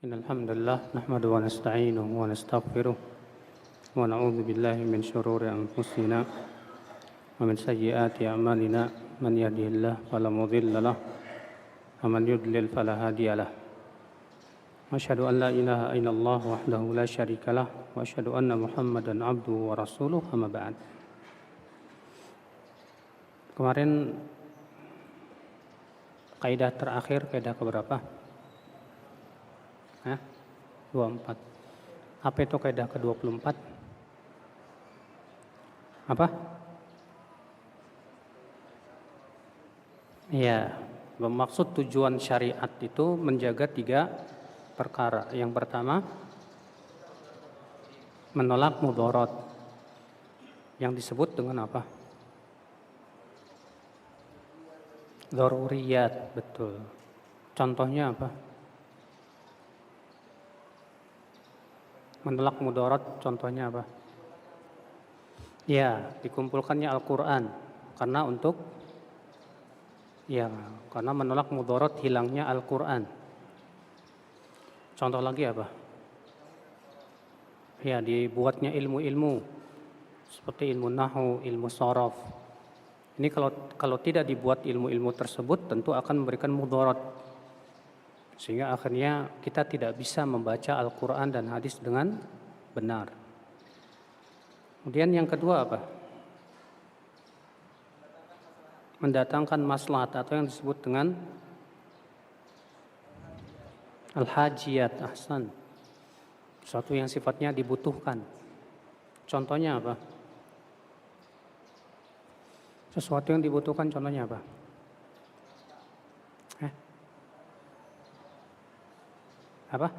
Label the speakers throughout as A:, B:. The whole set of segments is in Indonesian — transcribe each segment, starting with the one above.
A: إن الحمد لله نحمده ونستعينه ونستغفره ونعوذ بالله من شرور أنفسنا ومن سيئات أعمالنا من يهده الله فلا مضل له ومن يضلل فلا هادي له أشهد أن لا إله إلا الله وحده لا شريك له وأشهد أن محمدا عبده ورسوله أما بعد. Kemarin kaidah terakhir, kaidah keberapa? 24. Apa itu kaidah ke-24? Apa? Ya, bermaksud tujuan syariat itu menjaga 3 perkara. Yang pertama, menolak mudarat. Yang disebut dengan apa? Daruriyat, betul. Contohnya apa? Menolak mudarat contohnya apa? Ya, dikumpulkannya Al-Quran. Karena karena menolak mudarat hilangnya Al-Quran. Contoh lagi apa? Ya, dibuatnya ilmu-ilmu seperti ilmu nahwu, ilmu sharaf. Ini kalau tidak dibuat ilmu-ilmu tersebut tentu akan memberikan mudarat. Sehingga akhirnya kita tidak bisa membaca Al-Quran dan hadis dengan benar. Kemudian yang kedua apa? Mendatangkan maslahat atau yang disebut dengan al-hajiyat, ahsan. Sesuatu yang sifatnya dibutuhkan. Contohnya apa? Sesuatu yang dibutuhkan contohnya apa? Apa?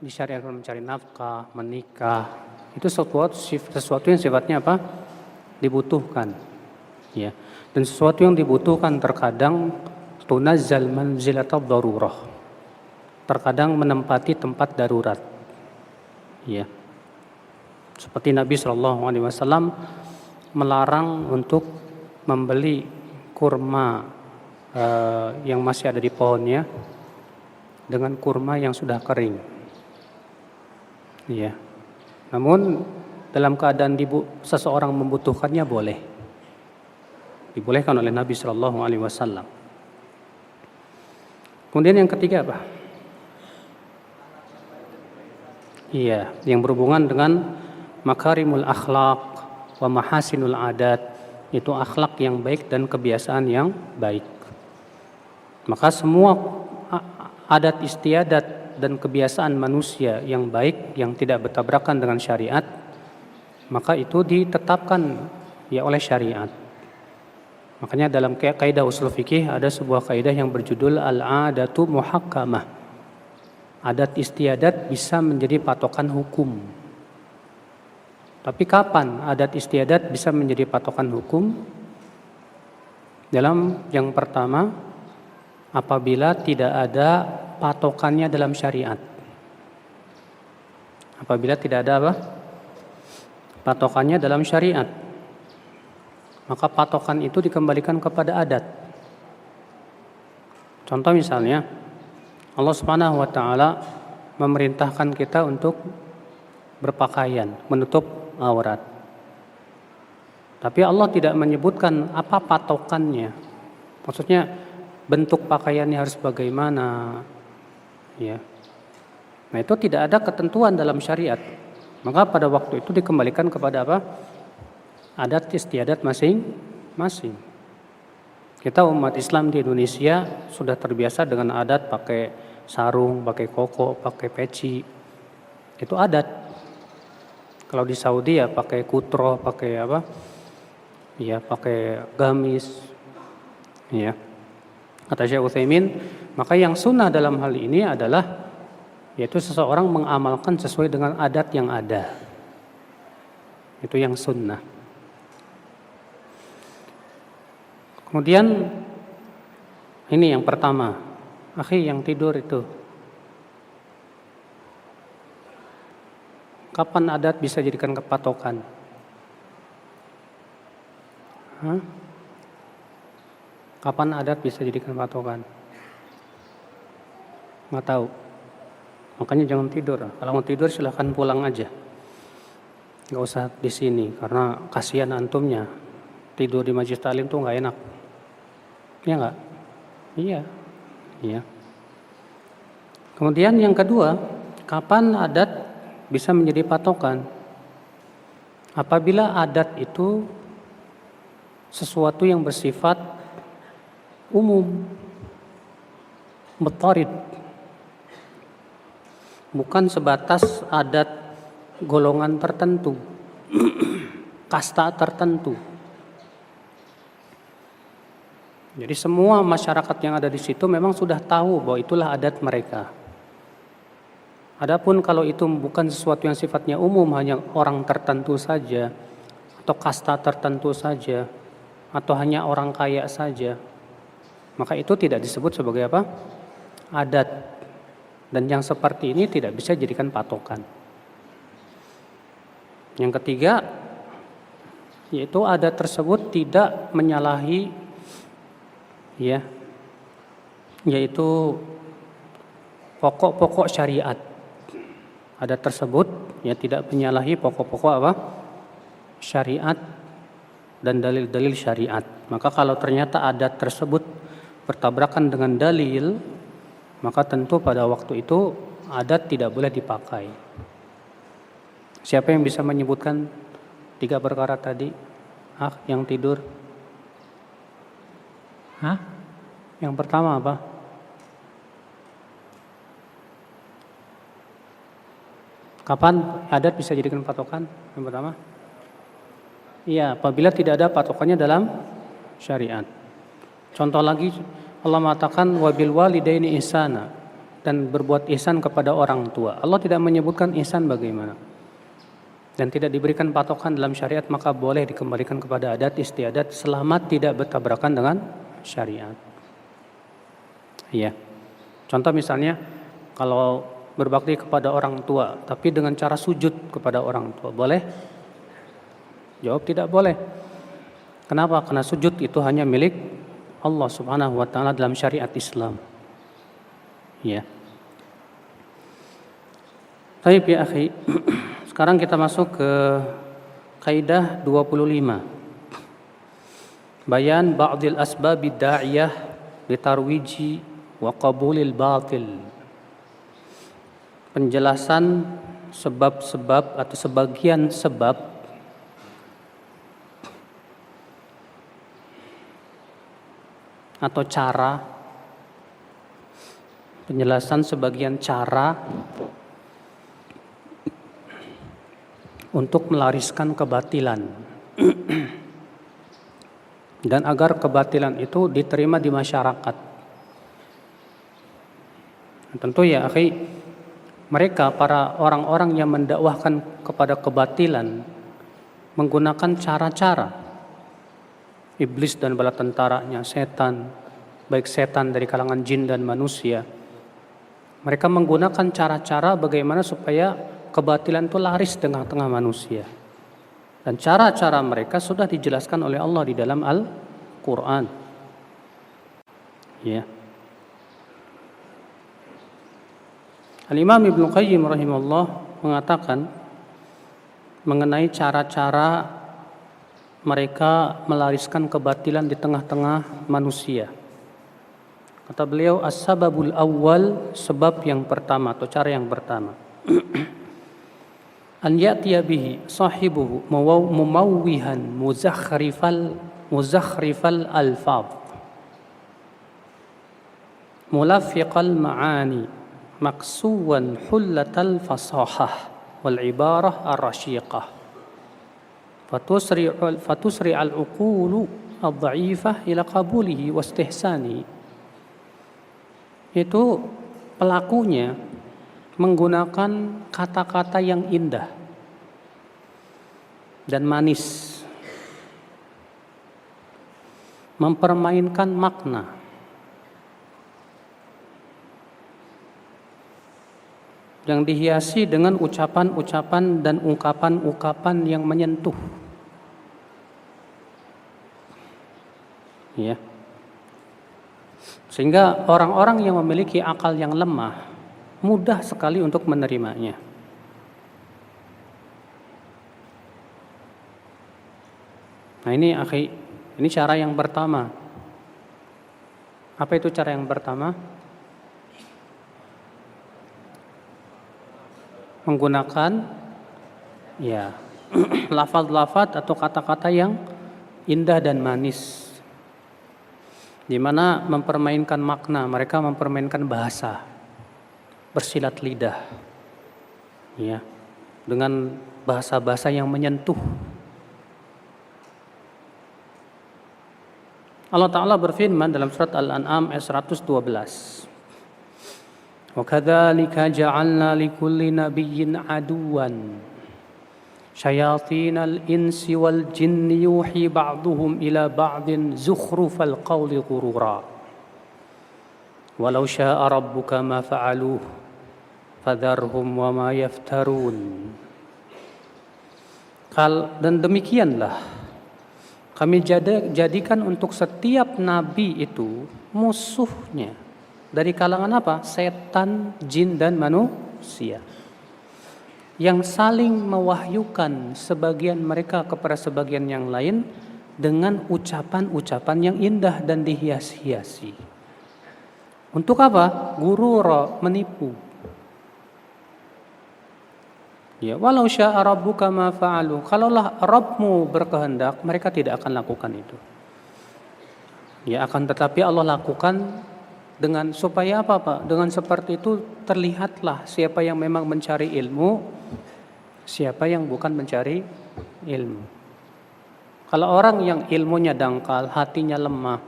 A: Disyariatkan mencari nafkah, menikah. Itu sesuatu yang sifatnya apa? Dibutuhkan. Ya. Dan sesuatu yang dibutuhkan terkadang tunazzal manzilatal darurah. Terkadang menempati tempat darurat. Ya. Seperti Nabi SAW melarang untuk membeli kurma yang masih ada di pohonnya dengan kurma yang sudah kering. Iya. Namun dalam keadaan seseorang membutuhkannya boleh. Dibolehkan oleh Nabi SAW. Kemudian yang ketiga apa? Iya, yang berhubungan dengan makarimul akhlak wa mahasinul adat, itu akhlak yang baik dan kebiasaan yang baik. Maka semua adat istiadat dan kebiasaan manusia yang baik, yang tidak bertabrakan dengan syariat, maka itu ditetapkan oleh syariat. Makanya dalam kaidah usul fikih ada sebuah kaidah yang berjudul al-adatu muhakkamah. Adat istiadat bisa menjadi patokan hukum. Tapi kapan adat istiadat bisa menjadi patokan hukum? Yang pertama, apabila tidak ada patokannya dalam syariat. Apabila tidak ada apa? Patokannya dalam syariat. Maka patokan itu dikembalikan kepada adat. Contoh misalnya, Allah Subhanahu wa taala memerintahkan kita untuk berpakaian, menutup aurat. Tapi Allah tidak menyebutkan apa patokannya. Maksudnya bentuk pakaiannya harus bagaimana, ya. Nah, itu tidak ada ketentuan dalam syariat. Maka pada waktu itu dikembalikan kepada apa? Adat istiadat masing-masing. Kita umat Islam di Indonesia sudah terbiasa dengan adat pakai sarung, pakai koko, pakai peci. Itu adat. Kalau di Saudi ya pakai kutro, pakai apa? Ya, pakai gamis. Ya. Kata Syekh Utsaimin, maka yang sunnah dalam hal ini adalah yaitu seseorang mengamalkan sesuai dengan adat yang ada. Itu yang sunnah. Kemudian ini yang pertama, akhi yang tidur itu. Kapan adat bisa jadikan kepatokan? Kapan adat bisa jadikan patokan? Nggak tahu. Makanya jangan tidur. Kalau mau tidur silahkan pulang aja. Nggak usah di sini karena kasihan antumnya. Tidur di majelis taklim tuh nggak enak. Iya nggak? Iya. Iya. Kemudian yang kedua, kapan adat bisa menjadi patokan? Apabila adat itu sesuatu yang bersifat umum, mutarid, bukan sebatas adat golongan tertentu, kasta tertentu. Jadi semua masyarakat yang ada di situ memang sudah tahu bahwa itulah adat mereka. Adapun kalau itu bukan sesuatu yang sifatnya umum, hanya orang tertentu saja, atau kasta tertentu saja, atau hanya orang kaya saja, maka itu tidak disebut sebagai apa? Adat. Dan yang seperti ini tidak bisa dijadikan patokan. Yang ketiga, yaitu adat tersebut tidak menyalahi, ya, yaitu pokok-pokok syariat. Adat tersebut ya tidak menyalahi pokok-pokok apa? Syariat dan dalil-dalil syariat. Maka kalau ternyata adat tersebut bertabrakan dengan dalil, maka tentu pada waktu itu adat tidak boleh dipakai. Siapa yang bisa menyebutkan 3 perkara tadi? Yang tidur? Yang pertama apa? Kapan adat bisa dijadikan patokan? Yang pertama? Iya, apabila tidak ada patokannya dalam syariat. Contoh lagi, Allah mengatakan wabil walidaini ihsana, dan berbuat ihsan kepada orang tua. Allah tidak menyebutkan ihsan bagaimana. Dan tidak diberikan patokan dalam syariat, maka boleh dikembalikan kepada adat istiadat selama tidak bertabrakan dengan syariat. Iya. Contoh misalnya kalau berbakti kepada orang tua tapi dengan cara sujud kepada orang tua, boleh? Jawab tidak boleh. Kenapa? Karena sujud itu hanya milik Allah Subhanahu wa taala dalam syariat Islam. Ya. Baik ya akhi. Sekarang kita masuk ke kaidah 25. Bayan ba'dil asbabid da'iyah litarwiji wa qabulil batil. Penjelasan sebab-sebab atau sebagian sebab atau cara, penjelasan sebagian cara untuk melariskan kebatilan dan agar kebatilan itu diterima di masyarakat. Tentu ya akhi, mereka para orang-orang yang mendakwahkan kepada kebatilan menggunakan cara-cara iblis dan bala tentaranya, setan, baik setan dari kalangan jin dan manusia. Mereka menggunakan cara-cara bagaimana supaya kebatilan itu laris di tengah-tengah manusia. Dan cara-cara mereka sudah dijelaskan oleh Allah di dalam Al-Quran. Ya. Al-Imam Ibnu Qayyim rahimahullah mengatakan mengenai cara-cara mereka melariskan kebatilan di tengah-tengah manusia. Kata beliau, as-sababul awwal, sebab yang pertama atau cara yang pertama. An ya'tiya bihi sahibuhu mumawwihan muzakhrifal alfaz mulaffiqal ma'ani maksuwan hullatal fasahah wal ibarah ar-rasyiqah fatusri al-uqulu ad-dha'ifah ila qabulihi wa istihsani. Itu pelakunya menggunakan kata-kata yang indah dan manis, mempermainkan makna, yang dihiasi dengan ucapan-ucapan dan ungkapan-ungkapan yang menyentuh. Ya. Sehingga orang-orang yang memiliki akal yang lemah mudah sekali untuk menerimanya. Nah ini akhi, ini cara yang pertama. Apa itu cara yang pertama? Menggunakan ya lafaz-lafaz atau kata-kata yang indah dan manis, di mana mempermainkan makna, mereka mempermainkan bahasa, bersilat lidah, ya, dengan bahasa-bahasa yang menyentuh. Allah Ta'ala berfirman dalam surat Al-An'am ayat 112. Wa kadzalika ja'alna likulli nabiyyin aduwan syayatinal insi wal jinni yuhi ba'duhum ila ba'din zukhrufal qawli ghurura walau syaa rabbuka ma fa'aluhu fadharhum wa ma yaftarun. Dan demikianlah kami jadikan untuk setiap nabi itu musuhnya dari kalangan apa? Setan, jin dan manusia, yang saling mewahyukan sebagian mereka kepada sebagian yang lain dengan ucapan-ucapan yang indah dan dihias-hiasi. Untuk apa? Gurura, menipu. Ya, walau syaa rabbuka ma fa'alu. Kalaulah Rabbmu berkehendak, mereka tidak akan lakukan itu. Ya, akan tetapi Allah lakukan dengan supaya apa, Pak? Dengan seperti itu terlihatlah siapa yang memang mencari ilmu, siapa yang bukan mencari ilmu. Kalau orang yang ilmunya dangkal, hatinya lemah,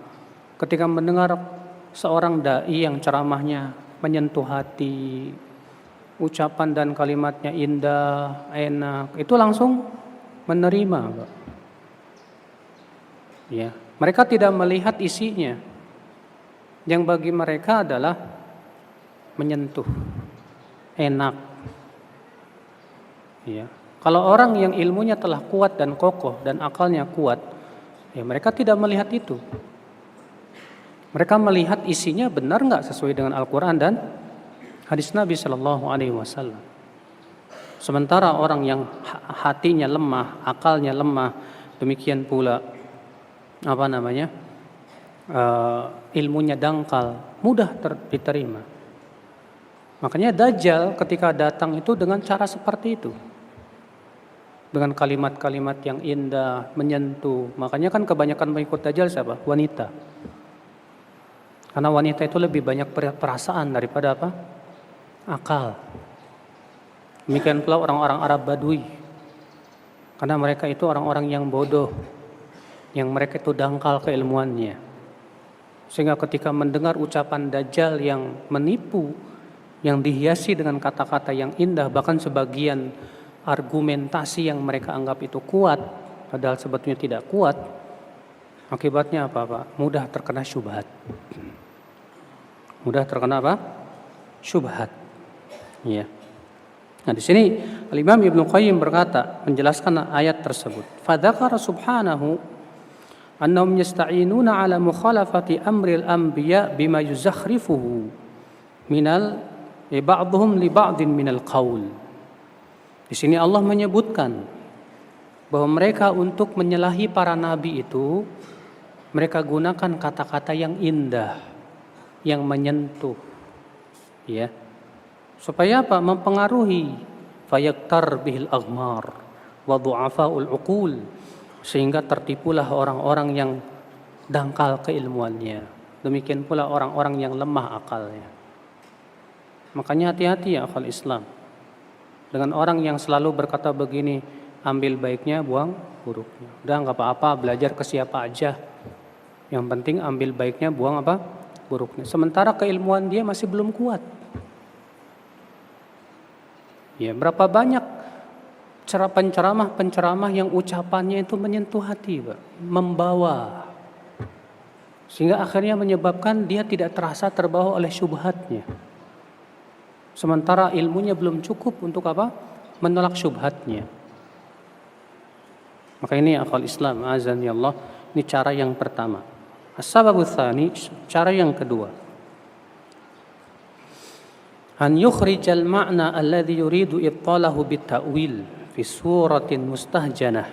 A: ketika mendengar seorang dai yang ceramahnya menyentuh hati, ucapan dan kalimatnya indah, enak, itu langsung menerima, Pak. Ya, mereka tidak melihat isinya. Yang bagi mereka adalah menyentuh, enak. Ya. Kalau orang yang ilmunya telah kuat dan kokoh dan akalnya kuat, ya mereka tidak melihat itu. Mereka melihat isinya benar nggak sesuai dengan Al-Quran dan hadis Nabi Shallallahu Alaihi Wasallam. Sementara orang yang hatinya lemah, akalnya lemah, demikian pula ilmunya dangkal, mudah diterima. Makanya Dajjal ketika datang itu dengan cara seperti itu, dengan kalimat-kalimat yang indah, menyentuh. Makanya kan kebanyakan pengikut Dajjal siapa? Wanita. Karena wanita itu lebih banyak perasaan daripada apa? Akal. Demikian pula orang-orang Arab Badui, karena mereka itu orang-orang yang bodoh, yang mereka itu dangkal keilmuannya, sehingga ketika mendengar ucapan Dajjal yang menipu, yang dihiasi dengan kata-kata yang indah, bahkan sebagian argumentasi yang mereka anggap itu kuat padahal sebetulnya tidak kuat, akibatnya apa, Pak? Mudah terkena syubhat. Mudah terkena apa? Syubhat. Ya. Nah, di sini Al-Imam Ibnu Qayyim berkata menjelaskan ayat tersebut. Fadzakara subhanahu annahum yasta'inuna ala mukhalafati amril anbiya bima yuzakhrifuhu minal ba'dhum li ba'din minal qaul. Di sini Allah menyebutkan bahwa mereka untuk menyalahi para nabi itu mereka gunakan kata-kata yang indah, yang menyentuh, ya. Supaya apa? Mempengaruhi fayaktar bihil aghmar wa du'afaul uqul, sehingga tertipulah orang-orang yang dangkal keilmuannya. Demikian pula orang-orang yang lemah akalnya. Makanya hati-hati ya akal Islam dengan orang yang selalu berkata begini, ambil baiknya, buang buruknya. Udah enggak apa-apa, belajar ke siapa aja. Yang penting ambil baiknya, buang apa? Buruknya. Sementara keilmuan dia masih belum kuat. Ya, berapa banyak penceramah yang ucapannya itu menyentuh hati, Pak, membawa, sehingga akhirnya menyebabkan dia tidak terasa terbawa oleh syubhatnya. Sementara ilmunya belum cukup untuk apa? Menolak syubhatnya. Maka ini akal Islam, azan ya Allah, ini cara yang pertama. As-sababu tsani, cara yang kedua. an yukhrijal ma'na alladhi yuridu ibtalahu bita'wil fi suratin mustahjanah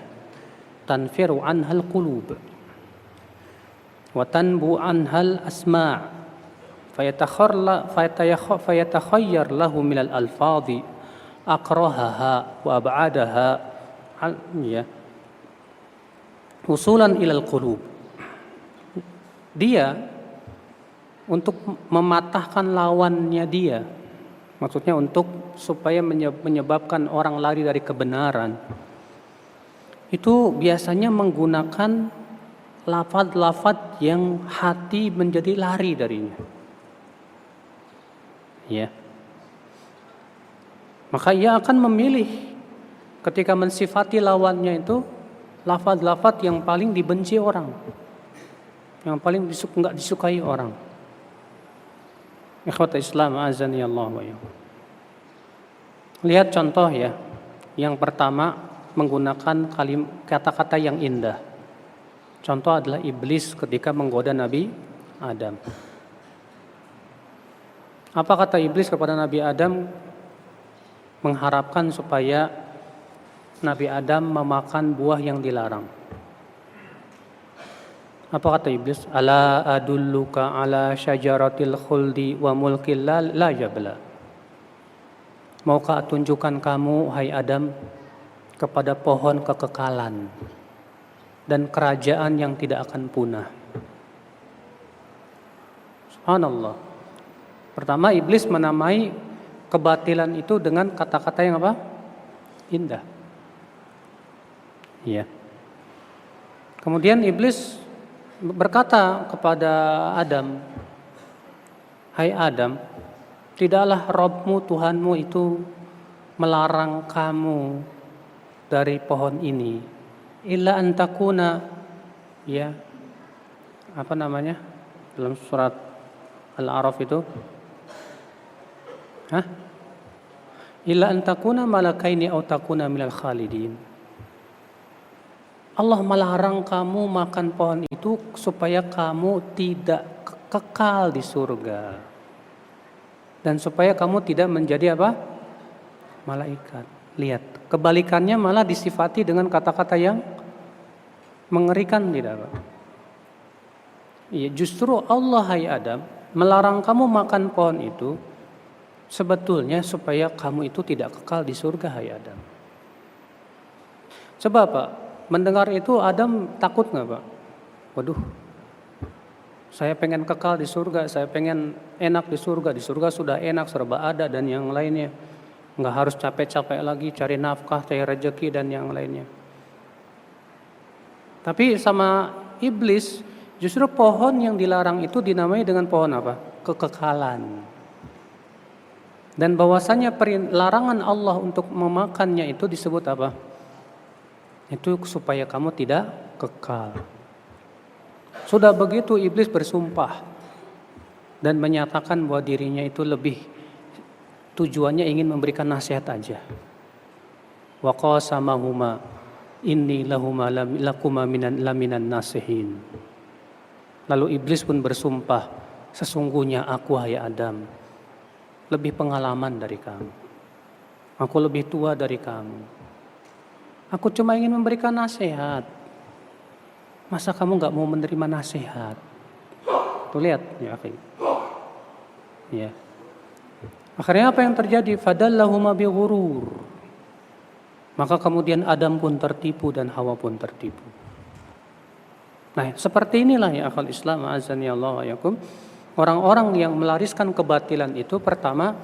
A: tanfiru anhal qulub wa tanbu anhal asma' fayatakhayyar lahu minal alfadhi aqrahaha wa ab'adaha usulan ilal qulub. Dia untuk mematahkan lawannya dia, maksudnya untuk supaya menyebabkan orang lari dari kebenaran, itu biasanya menggunakan lafaz-lafaz yang hati menjadi lari darinya. Ya. Maka ia akan memilih ketika mensifati lawannya itu lafaz-lafaz yang paling dibenci orang, yang paling enggak disukai orang. Ikhwata Islam azani Allah wa iyyakum. Lihat contoh ya. Yang pertama menggunakan kata-kata yang indah. Contoh adalah iblis ketika menggoda Nabi Adam. Apa kata iblis kepada Nabi Adam? Mengharapkan supaya Nabi Adam memakan buah yang dilarang. Apa kata iblis? Ala adulluka ala syajaratil khuldi wa mulkil la yabla. Maukah tunjukkan kamu, hai Adam, kepada pohon kekekalan dan kerajaan yang tidak akan punah. Subhanallah. Pertama, iblis menamai kebatilan itu dengan kata-kata yang apa? Indah. Iya. Kemudian iblis berkata kepada Adam, hai Adam, tidaklah Rabbmu, Tuhanmu itu melarang kamu dari pohon ini, illa antakuna, ya, apa namanya dalam surat Al-A'raf itu, illa antakuna malakaini au takuna minal khalidin. Allah melarang kamu makan pohon itu supaya kamu tidak kekal di surga. Dan supaya kamu tidak menjadi apa? Malaikat. Lihat, kebalikannya malah disifati dengan kata-kata yang mengerikan, tidak Pak? Iya, justru Allah, hai Adam, melarang kamu makan pohon itu sebetulnya supaya kamu itu tidak kekal di surga, hai Adam. Coba Pak, mendengar itu Adam takut nggak Pak? Waduh, saya pengen kekal di surga, saya pengen enak di surga sudah enak, serba ada dan yang lainnya. Nggak harus capek-capek lagi cari nafkah, cari rezeki dan yang lainnya. Tapi sama iblis, justru pohon yang dilarang itu dinamai dengan pohon apa? Kekekalan. Dan bahwasanya larangan Allah untuk memakannya itu disebut apa? Itu supaya kamu tidak kekal. Sudah begitu iblis bersumpah dan menyatakan bahwa dirinya itu lebih tujuannya ingin memberikan nasihat aja. Wa qasamahuma inni lakuma laminan nasihin. Lalu iblis pun bersumpah, sesungguhnya aku, hai Adam, lebih pengalaman dari kamu. Aku lebih tua dari kamu. Aku cuma ingin memberikan nasihat. Masa kamu gak mau menerima nasihat? Tuh lihat ya akhi. Ya. Akhirnya apa yang terjadi? Fadallahuma bighurur. Maka kemudian Adam pun tertipu dan Hawa pun tertipu. Nah, seperti inilah ya akal Islam azani Allah wa yakum. Orang-orang yang melariskan kebatilan itu pertama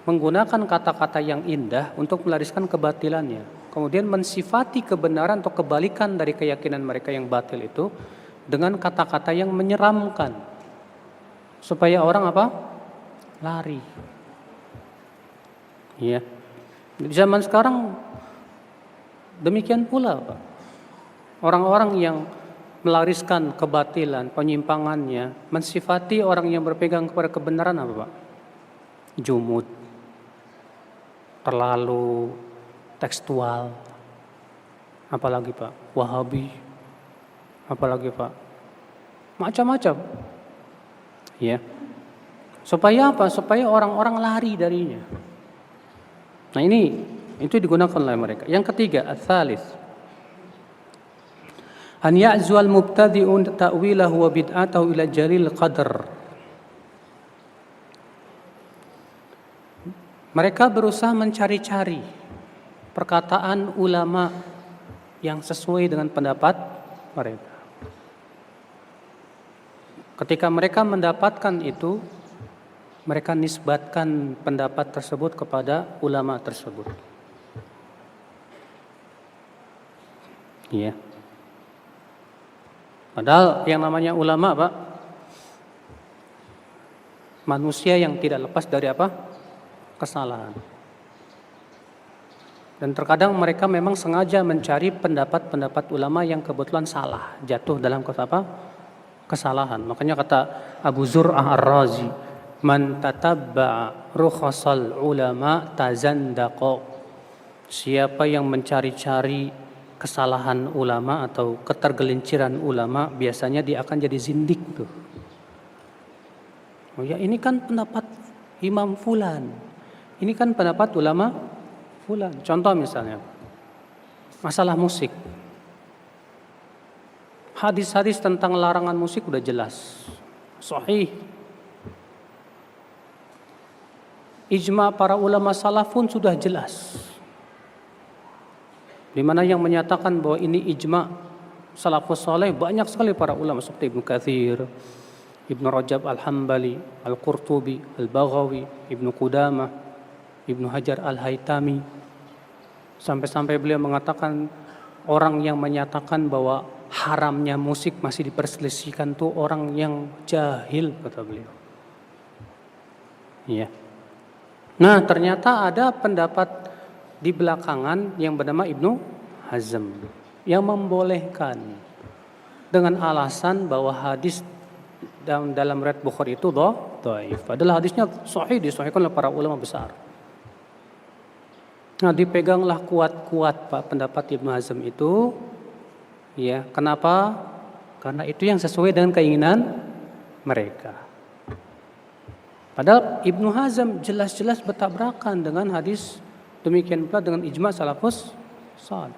A: menggunakan kata-kata yang indah untuk melariskan kebatilannya. Kemudian mensifati kebenaran atau kebalikan dari keyakinan mereka yang batil itu dengan kata-kata yang menyeramkan. Supaya orang apa? Lari. Ya. Di zaman sekarang demikian pula Pak. Orang-orang yang melariskan kebatilan, penyimpangannya, mensifati orang yang berpegang kepada kebenaran apa Pak? Jumud, terlalu tekstual, apalagi Pak, Wahabi, apalagi Pak, macam-macam, ya. Supaya apa? Supaya orang-orang lari darinya. Nah ini itu digunakan oleh mereka. Yang ketiga, ats-tsalits an ya'zual mubtadi'un ta'wilahu wa bid'atahu ila jalil qadr. Mereka berusaha mencari-cari perkataan ulama yang sesuai dengan pendapat mereka. Ketika mereka mendapatkan itu, mereka nisbatkan pendapat tersebut kepada ulama tersebut. Iya. Padahal yang namanya ulama, Pak, manusia yang tidak lepas dari apa? Kesalahan. Dan terkadang mereka memang sengaja mencari pendapat-pendapat ulama yang kebetulan salah, jatuh dalam kesalahan. Makanya kata Abu Zur'ah Ar-Razi, man tatabba'a rukhasal ulama tazandaqa. Siapa yang mencari-cari kesalahan ulama atau ketergelinciran ulama, biasanya dia akan jadi zindik tuh. Oh ya, ini kan pendapat Imam Fulan. Ini kan pendapat ulama Fulan. Contoh misalnya, masalah musik. Hadis-hadis tentang larangan musik udah jelas, sahih. Ijma para ulama salaf pun sudah jelas. Di mana yang menyatakan bahwa ini ijma salafus saleh banyak sekali para ulama seperti Ibnu Katsir, Ibnu Rajab Al-Hambali, Al-Qurtubi, Al-Baghawi, Ibnu Qudamah, Ibnu Hajar Al-Haytami. Sampai-sampai beliau mengatakan orang yang menyatakan bahwa haramnya musik masih diperselisihkan tuh orang yang jahil, kata beliau. Iya. Nah, ternyata ada pendapat di belakangan yang bernama Ibnu Hazm yang membolehkan dengan alasan bahwa hadis dalam riwayat Bukhari itu dhaif. Padahal hadisnya sahih, disahihkan oleh para ulama besar. Nah, dipeganglah kuat-kuat Pak pendapat Ibnu Hazm itu. Ya, kenapa? Karena itu yang sesuai dengan keinginan mereka. Padahal Ibnu Hazm jelas-jelas bertabrakan dengan hadis, demikian pula dengan ijma salafus saleh.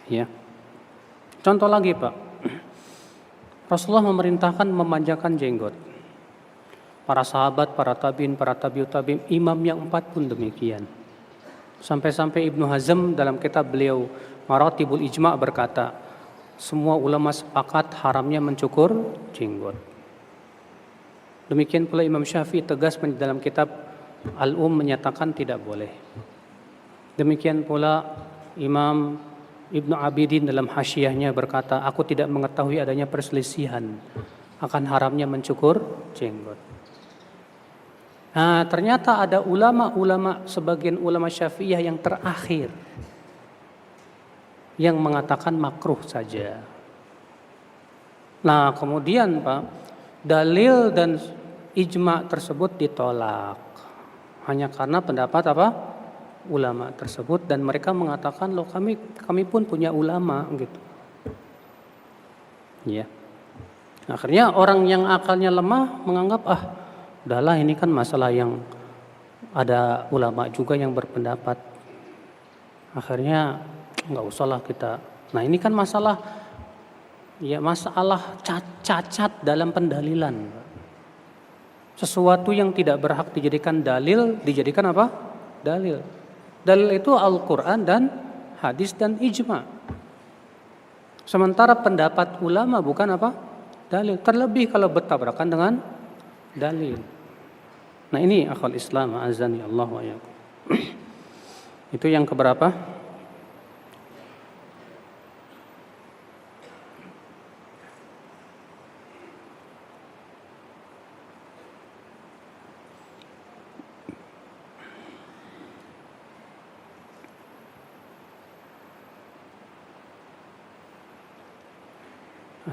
A: Ya. Contoh lagi, Pak. Rasulullah memerintahkan memanjangkan jenggot. Para sahabat, para tabi'in, para tabi'ut tabi'in, imam yang 4 pun demikian. Sampai-sampai Ibnu Hazm dalam kitab beliau Maratibul Ijma' berkata, semua ulama sepakat haramnya mencukur jenggot. Demikian pula Imam Syafi'i tegas dalam kitab Al-Um menyatakan tidak boleh. Demikian pula Imam Ibnu Abidin dalam Hasyiyahnya berkata, aku tidak mengetahui adanya perselisihan akan haramnya mencukur jenggot. Nah, ternyata ada ulama-ulama, sebagian ulama Syafi'iyah yang terakhir yang mengatakan makruh saja. Nah, kemudian Pak, dalil dan ijma tersebut ditolak hanya karena pendapat ulama tersebut, dan mereka mengatakan loh kami pun punya ulama gitu. Ya. Akhirnya orang yang akalnya lemah menganggap udahlah ini kan masalah yang ada ulama juga yang berpendapat. Akhirnya enggak usahlah kita. Nah, ini kan masalah cacat dalam pendalilan. Sesuatu yang tidak berhak dijadikan dalil dijadikan apa? Dalil. Dalil itu Al-Qur'an dan hadis dan ijma. Sementara pendapat ulama bukan apa? Dalil. Terlebih kalau bertabrakan dengan dalil. Nah, ini akhwal Islam azani Allah wa iyyakum. Itu yang keberapa?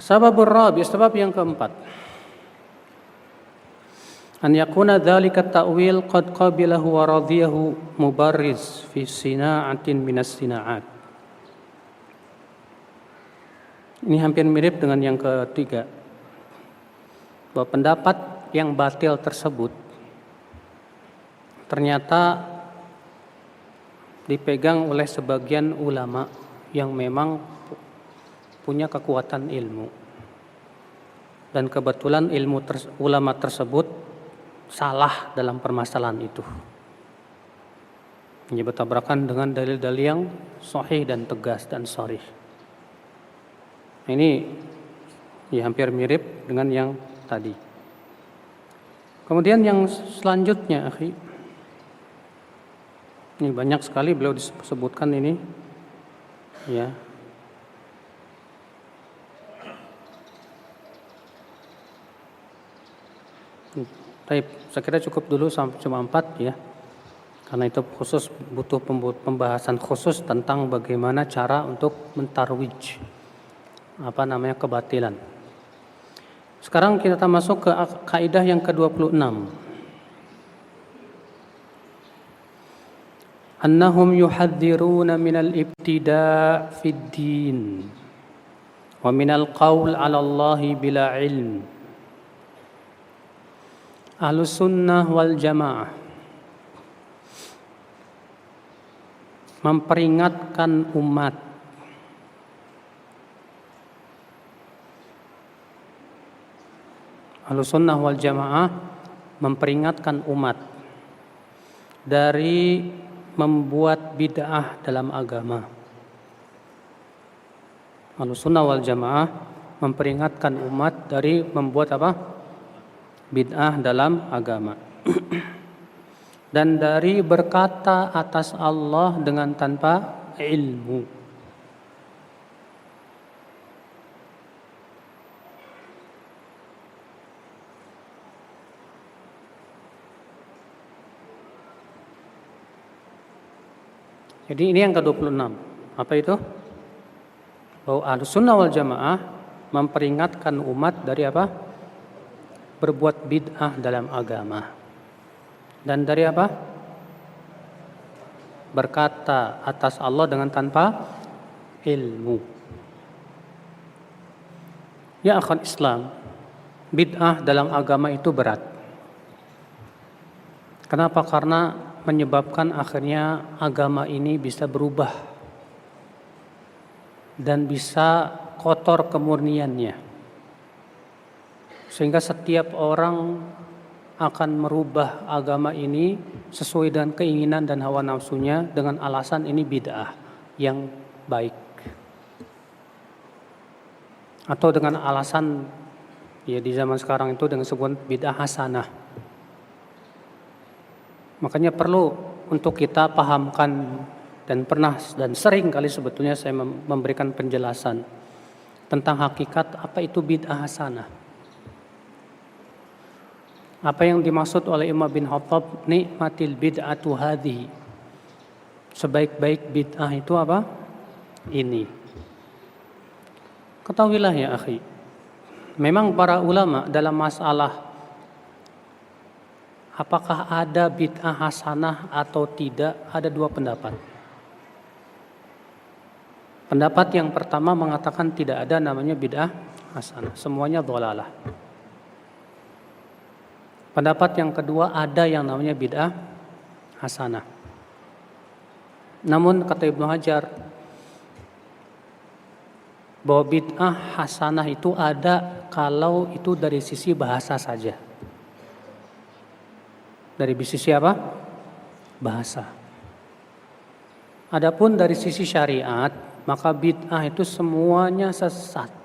A: Sababur rabi', sebab yang keempat. An yakuna dzalika ta'wil qad qabilahu wa radiyahu mubarriz fi sina'atin minas sina'at. Ini hampir mirip dengan yang ketiga. bahwa pendapat yang batil tersebut ternyata dipegang oleh sebagian ulama yang memang punya kekuatan ilmu, dan kebetulan ulama tersebut salah dalam permasalahan itu. Ini bertabrakan dengan dalil-dalil yang sahih dan tegas dan sharih. Ini ya hampir mirip dengan yang tadi. Kemudian yang selanjutnya, akhi, ini banyak sekali beliau disebutkan ini, ya. Baik, saya kira cukup dulu sampai cuma 4 ya. Karena itu khusus butuh pembahasan khusus tentang bagaimana cara untuk mentarwij kebatilan. Sekarang kita masuk ke kaidah yang ke-26. Annahum yuhadziruna minal ibtida' fid din wa minal qaul 'ala Allahi bila ilm. Ahlus sunnah wal jamaah memperingatkan umat Ahlussunnah wal Jamaah memperingatkan umat dari membuat bid'ah dalam agama. Ahlussunnah wal Jamaah memperingatkan umat dari membuat bid'ah dalam agama. Dan dari berkata atas Allah dengan tanpa ilmu. Jadi ini yang ke-26. Apa itu? Bahwa Ahlussunnah wal Jamaah memperingatkan umat dari berbuat bid'ah dalam agama. Dan dari berkata atas Allah dengan tanpa ilmu. Ya akhwan Islam, bid'ah dalam agama itu berat. Kenapa? Karena menyebabkan akhirnya agama ini bisa berubah dan bisa kotor kemurniannya, sehingga setiap orang akan merubah agama ini sesuai dengan keinginan dan hawa nafsunya dengan alasan ini bid'ah yang baik, atau dengan alasan ya di zaman sekarang itu dengan sebutan bid'ah hasanah. Makanya perlu untuk kita pahamkan, dan pernah dan sering kali sebetulnya saya memberikan penjelasan tentang hakikat apa itu bid'ah hasanah. Apa yang dimaksud oleh Umar bin Khattab, nikmatil bid'atu hadhihi. Sebaik-baik bid'ah itu ini. Ketahuilah ya akhi, memang para ulama dalam masalah apakah ada bid'ah hasanah atau tidak, ada dua pendapat. Pendapat yang pertama mengatakan tidak ada namanya bid'ah hasanah, semuanya dhalalah. Pendapat yang kedua ada yang namanya bid'ah hasanah. Namun kata Ibnu Hajar bahwa bid'ah hasanah itu ada kalau itu dari sisi bahasa saja. Dari sisi bahasa. Adapun dari sisi syariat, maka bid'ah itu semuanya sesat.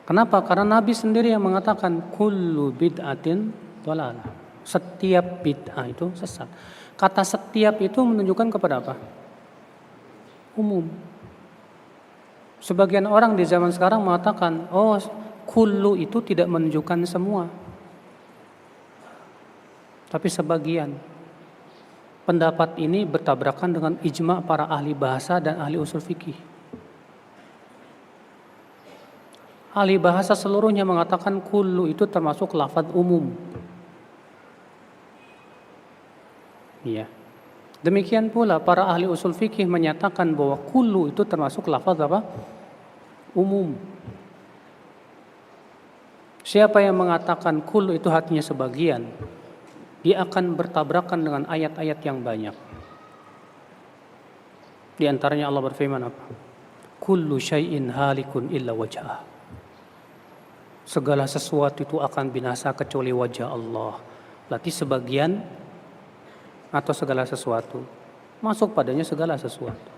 A: Kenapa? Karena Nabi sendiri yang mengatakan kullu bid'atin dhalalah. Setiap bid'ah itu sesat. Kata setiap itu menunjukkan kepada apa? Umum. Sebagian orang di zaman sekarang mengatakan, kullu itu tidak menunjukkan semua. Tapi sebagian. Pendapat ini bertabrakan dengan ijma' para ahli bahasa dan ahli usul fikih. Ahli bahasa seluruhnya mengatakan kullu itu termasuk lafaz umum. Iya. Demikian pula para ahli usul fikih menyatakan bahwa kullu itu termasuk lafaz umum. Siapa yang mengatakan kul itu hatinya sebagian, dia akan bertabrakan dengan ayat-ayat yang banyak. Di antaranya Allah berfirman apa? Kullu syai'in halikun illa wajhah. Segala sesuatu itu akan binasa kecuali wajah Allah. Berarti sebagian atau segala sesuatu. Masuk padanya segala sesuatu.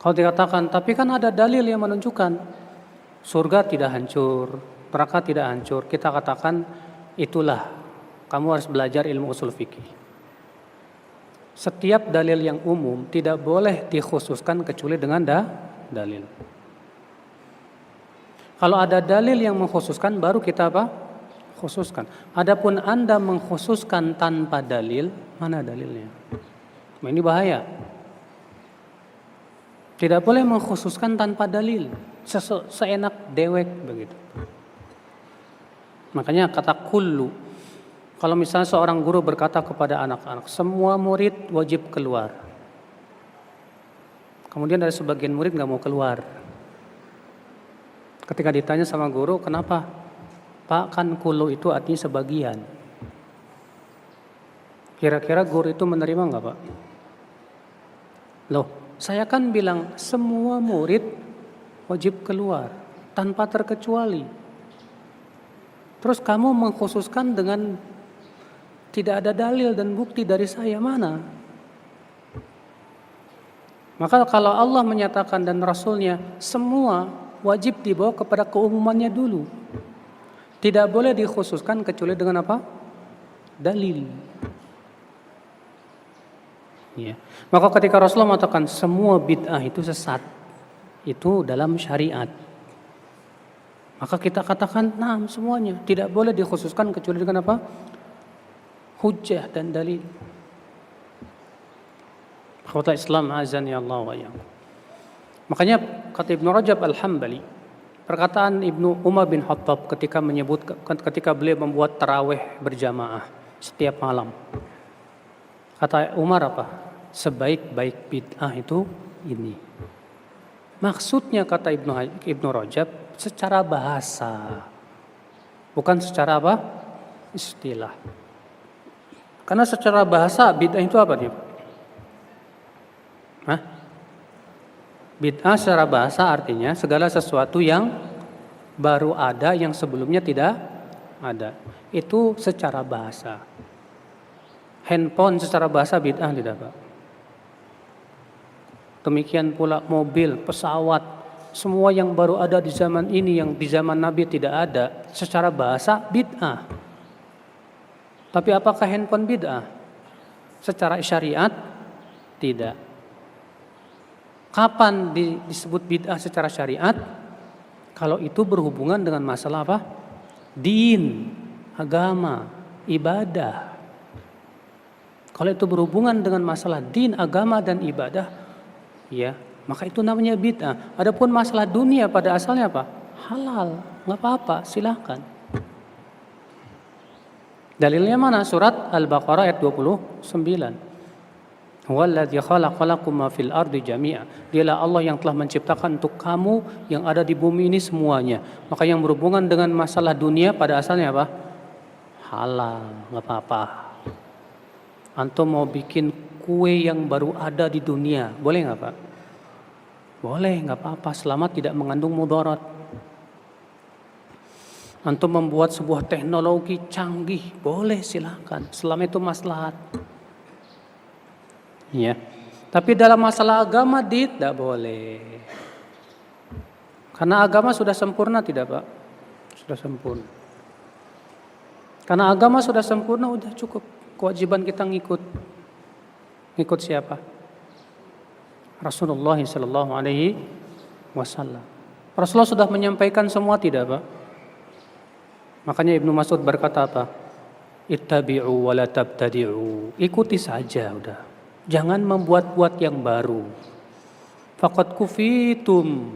A: Kalau dikatakan, tapi kan ada dalil yang menunjukkan surga tidak hancur, neraka tidak hancur. Kita katakan, itulah kamu harus belajar ilmu usul fikih. Setiap dalil yang umum tidak boleh dikhususkan kecuali dengan dalil. Kalau ada dalil yang mengkhususkan, baru kita apa? Khususkan. Adapun Anda mengkhususkan tanpa dalil, mana dalilnya? Nah, ini bahaya. Tidak boleh mengkhususkan tanpa dalil, seenak dewek begitu. Makanya kata kullu. Kalau misalnya seorang guru berkata kepada anak-anak, semua murid wajib keluar. Kemudian ada sebagian murid nggak mau keluar. Ketika ditanya sama guru, kenapa? Pak, kan kullu itu artinya sebagian. Kira-kira guru itu menerima nggak, Pak? Loh, saya kan bilang semua murid wajib keluar tanpa terkecuali. Terus kamu mengkhususkan dengan tidak ada dalil dan bukti dari saya, mana? Maka kalau Allah menyatakan dan Rasulnya semua wajib dibawa kepada keumumannya dulu. Tidak boleh dikhususkan kecuali dengan apa? Dalil. Ya. Maka ketika Rasulullah mengatakan semua bid'ah itu sesat, itu dalam syariat. Maka kita katakan, nah semuanya tidak boleh dikhususkan kecuali dengan apa? Hujjah dan dalil. Kata Islam azan ya Allah wa ya. Makanya kata Ibnu Rajab Al-Hambali, perkataan Ibnu Umar bin Khattab ketika beliau membuat tarawih berjamaah setiap malam. Kata Umar apa? Sebaik-baik bid'ah itu ini. Maksudnya kata Ibnu Rajab secara bahasa, bukan secara apa? Istilah. Karena secara bahasa bid'ah itu apa dia? Hah? Bid'ah secara bahasa artinya segala sesuatu yang baru ada yang sebelumnya tidak ada. Itu secara bahasa. Handphone secara bahasa bid'ah tidak, Pak? Demikian pula mobil, pesawat, semua yang baru ada di zaman ini yang di zaman Nabi tidak ada, secara bahasa bid'ah. Tapi apakah handphone bid'ah? Secara syariat tidak. Kapan disebut bid'ah secara syariat? Kalau itu berhubungan dengan masalah apa? Din, agama, ibadah. Kalau itu berhubungan dengan masalah din, agama dan ibadah, ya, maka itu namanya bid'ah. Adapun masalah dunia pada asalnya apa? Halal, nggak apa-apa, silakan. Dalilnya mana? Surat Al-Baqarah ayat 29. Huwallazi khalaqalakum ma fil ardi jami'a. Dialah Allah yang telah menciptakan untuk kamu yang ada di bumi ini semuanya. Maka yang berhubungan dengan masalah dunia pada asalnya apa? Halal, nggak apa-apa. Antum mau bikin kue yang baru ada di dunia, boleh nggak, Pak? Boleh, nggak apa-apa, selama tidak mengandung mudarat. Antum membuat sebuah teknologi canggih, boleh, silakan, selama itu maslahat. Ya. Tapi dalam masalah agama tidak boleh. Karena agama sudah sempurna tidak, Pak? Sudah sempurna. Karena agama sudah sempurna, udah cukup. Kewajiban kita ngikut. Ngikut siapa? Rasulullah sallallahu alaihi wasallam. Rasulullah sudah menyampaikan semua tidak, Pak? Makanya Ibnu Mas'ud berkata apa? Ittabi'u wa la tabtadi'u. Ikuti saja udah. Jangan membuat-buat yang baru. Faqad kufitum.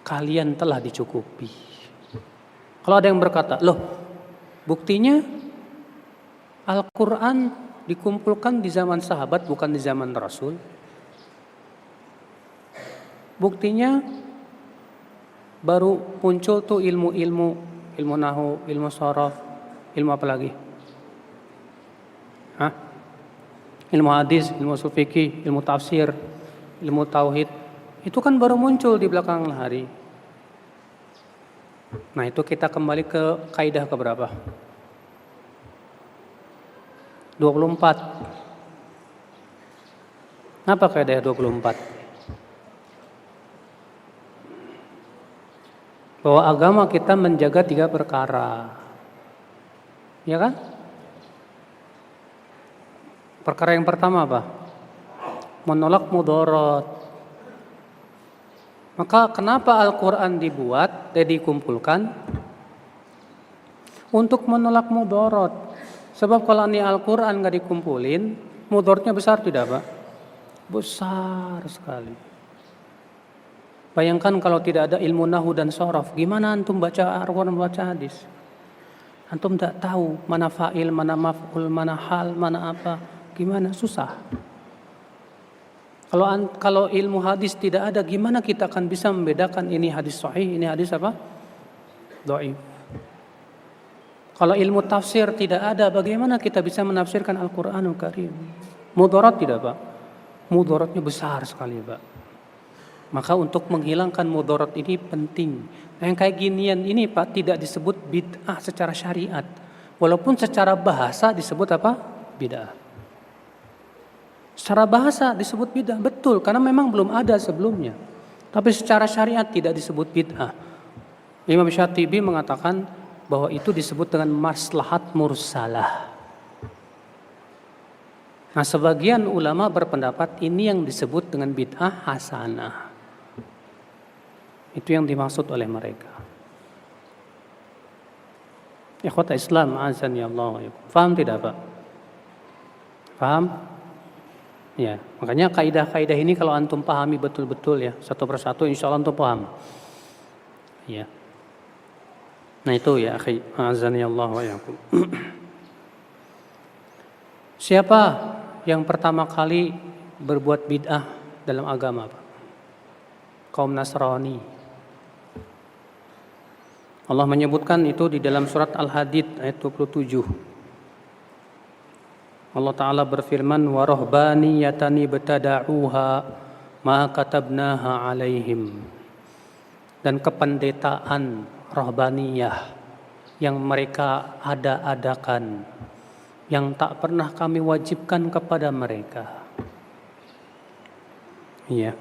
A: Kalian telah dicukupi. Kalau ada yang berkata, loh, buktinya Al-Quran dikumpulkan di zaman sahabat bukan di zaman Rasul. Buktinya baru muncul tuh ilmu-ilmu, ilmu nahu, ilmu sorof, ilmu apa lagi? Hah? Ilmu hadis, ilmu ushul fikih, ilmu tafsir, ilmu tauhid. Itu kan baru muncul di belakang hari. Nah, itu kita kembali ke kaidah keberapa? 24. Apa kaidah 24? Bahwa agama kita menjaga 3 perkara. Ya kan? Perkara yang pertama apa? Menolak mudarat. Maka kenapa Al-Quran dibuat dan dikumpulkan? Untuk menolak mudarat. Sebab kalau ini Al-Quran gak dikumpulin, mudaratnya besar tidak Pak? Besar sekali. Bayangkan kalau tidak ada ilmu nahu dan sorof, gimana antum baca Al-Quran, baca hadis? Antum tak tahu mana fa'il, mana maf'ul, mana hal, mana apa. Gimana? Susah. Kalau ilmu hadis tidak ada, gimana kita akan bisa membedakan ini hadis sahih, ini hadis apa? Dhaif. Kalau ilmu tafsir tidak ada, bagaimana kita bisa menafsirkan Al-Quranul Karim? Mudarat tidak Pak? Mudaratnya besar sekali Pak. Maka untuk menghilangkan mudarat ini penting. Yang kayak ginian ini Pak tidak disebut bid'ah secara syariat. Walaupun secara bahasa disebut apa? Bid'ah. Secara bahasa disebut bid'ah, betul, karena memang belum ada sebelumnya. Tapi secara syariat tidak disebut bid'ah. Imam Syatibi mengatakan bahwa itu disebut dengan maslahat mursalah. Nah, sebagian ulama berpendapat ini yang disebut dengan bid'ah hasanah. Itu yang dimaksud oleh mereka. Ikhwata Islam, azani Allah. Faham tidak Pak? Faham? Ya, makanya kaidah-kaidah ini kalau antum pahami betul-betul ya, satu persatu insya Allah antum paham. Ya. Nah itu ya, akhi, azani Allah wa yakum. Siapa yang pertama kali berbuat bid'ah dalam agama Pak? Kaum Nasrani. Allah menyebutkan itu di dalam surat Al-Hadid ayat 27. Allah Ta'ala berfirman, wa rahbaniyatan ibtada'uha ma katabnaha alaihim. Dan kependetaan rahbaniyah yang mereka ada-adakan, yang tak pernah kami wajibkan kepada mereka. Iya.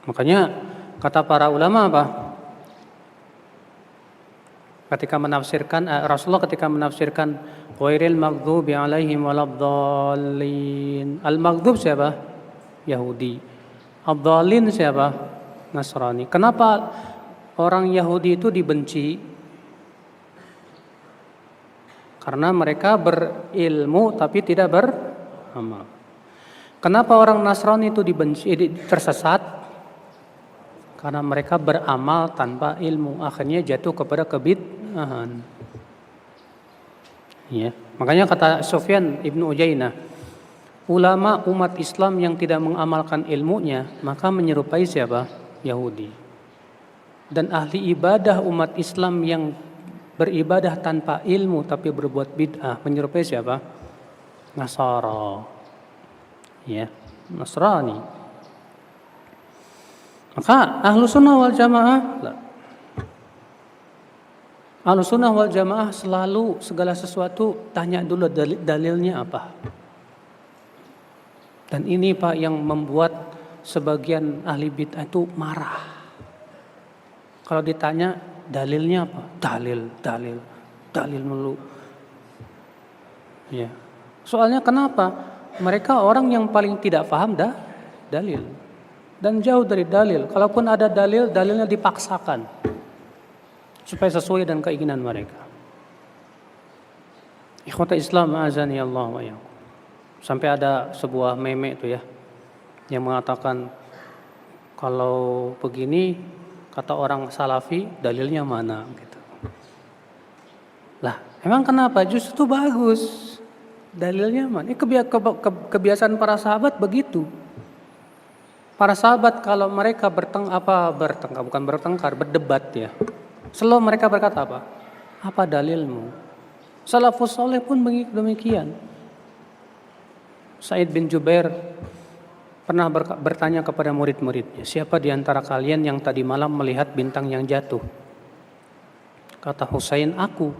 A: Makanya kata para ulama apa? Ketika menafsirkan Rasulullah ketika menafsirkan ghairil maghdubi alaihim waladdallin. Al-maghdub siapa? Yahudi. Ad-dallin siapa? Nasrani. Kenapa orang Yahudi itu dibenci? Karena mereka berilmu tapi tidak beramal. Kenapa orang Nasrani itu dibenci, tersesat? Karena mereka beramal tanpa ilmu, akhirnya jatuh kepada kebid'ahan. Ya, makanya kata Sufyan ibnu Ujainah, ulama umat Islam yang tidak mengamalkan ilmunya maka menyerupai siapa? Yahudi. Dan ahli ibadah umat Islam yang beribadah tanpa ilmu tapi berbuat bid'ah menyerupai siapa? Nasara. Ya, Nasrani. Maka ahlu sunnah wal jamaah, ahlu sunnah wal jamaah selalu segala sesuatu tanya dulu dalilnya apa. Dan ini Pak yang membuat sebagian ahli bid'ah itu marah. Kalau ditanya dalilnya apa? Dalil mulu. Ya. Soalnya kenapa? Mereka orang yang paling tidak paham dalil. Dan jauh dari dalil. Kalaupun ada dalil, dalilnya dipaksakan supaya sesuai dengan keinginan mereka. Ikhwata Islam, azani Allah wa iyyakum. Sampai ada sebuah meme itu ya, yang mengatakan kalau begini kata orang Salafi, dalilnya mana gitu. Lah, emang kenapa? Justru bagus. Dalilnya mana? Ini kebiasaan para sahabat begitu. Para sahabat kalau mereka berdebat ya. Selalu mereka berkata apa? Apa dalilmu? Salafus saleh pun demikian. Sa'id bin Jubair pernah bertanya kepada murid-muridnya, siapa di antara kalian yang tadi malam melihat bintang yang jatuh? Kata Husain, aku.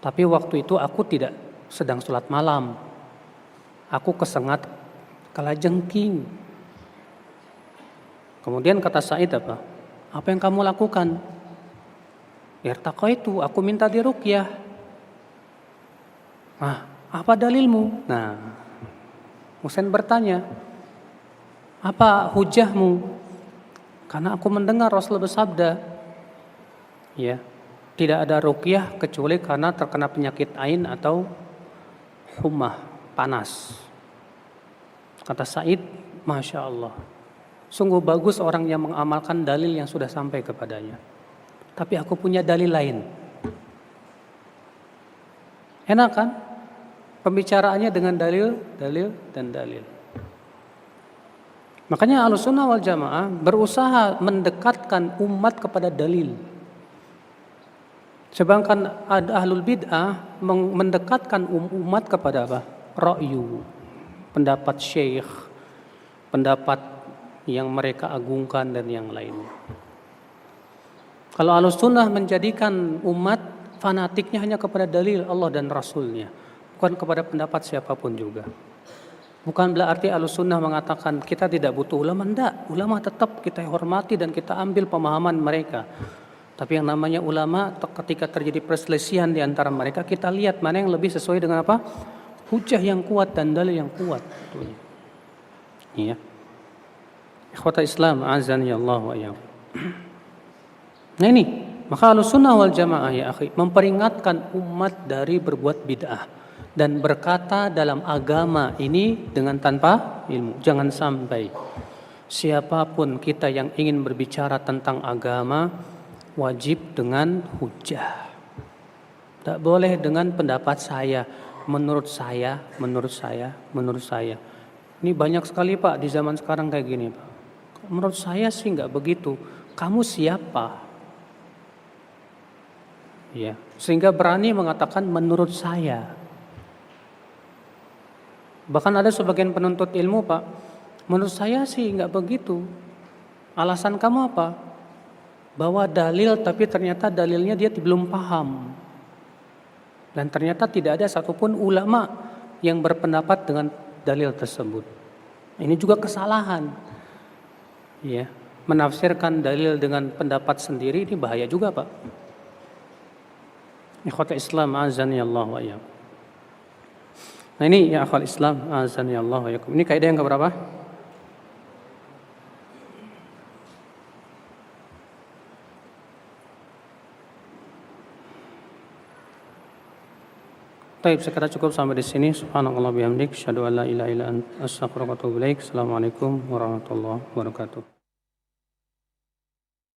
A: Tapi waktu itu aku tidak sedang sholat malam. Aku kesengat kalajengking. Kemudian kata Sa'id apa? Apa yang kamu lakukan? Irtaqaitu, aku minta diruqyah. Nah, apa dalilmu? Nah, Husain bertanya, apa hujahmu? Karena aku mendengar Rasul bersabda, ya, tidak ada ruqyah kecuali karena terkena penyakit ain atau humah, panas. Kata Sa'id, Masya Allah, sungguh bagus orang yang mengamalkan dalil yang sudah sampai kepadanya. Tapi aku punya dalil lain. Enak kan? Pembicaraannya dengan dalil, dan dalil. Makanya Ahlussunnah wal Jamaah berusaha mendekatkan umat kepada dalil. Sedangkan Ahlul Bid'ah mendekatkan umat kepada apa? Ra'yu, pendapat syekh, pendapat yang mereka agungkan dan yang lainnya. Kalau Ahlussunnah menjadikan umat fanatiknya hanya kepada dalil Allah dan Rasulnya, bukan kepada pendapat siapapun juga. Bukan berarti Ahlussunnah mengatakan kita tidak butuh ulama, enggak. Ulama tetap kita hormati dan kita ambil pemahaman mereka. Tapi yang namanya ulama, ketika terjadi perselisihan di antara mereka, kita lihat mana yang lebih sesuai dengan apa? Hujah yang kuat dan dalil yang kuat. Iya. Ikhwata Islam, azani Allah wa iyyakum. Nah ini, maka Ahlussunnah wal Jamaah ya akhi, memperingatkan umat dari berbuat bid'ah dan berkata dalam agama ini dengan tanpa ilmu. Jangan sampai siapapun kita yang ingin berbicara tentang agama wajib dengan hujah. Tak boleh dengan pendapat saya, menurut saya. Ini banyak sekali Pak di zaman sekarang kayak gini Pak. Menurut saya sih nggak begitu. Kamu siapa? Ya, sehingga berani mengatakan menurut saya. Bahkan ada sebagian penuntut ilmu Pak, menurut saya sih nggak begitu. Alasan kamu apa? Bawa dalil tapi ternyata dalilnya dia belum paham. Dan ternyata tidak ada satupun ulama yang berpendapat dengan dalil tersebut. Ini juga kesalahan. Ya, menafsirkan dalil dengan pendapat sendiri ini bahaya juga Pak. Ikhwata Islam azani Allah wa iyyakum. Nah ini ya akhwal Islam azani Allah wa iyyakum. Ini kaidah yang keberapa? Baik, sekira cukup sampai di sini. Subhanallah bihamdik, asyhadu an la ilaha illa anta, astaghfiruka wa atubu ilaik. Assalamualaikum warahmatullahi wabarakatuh.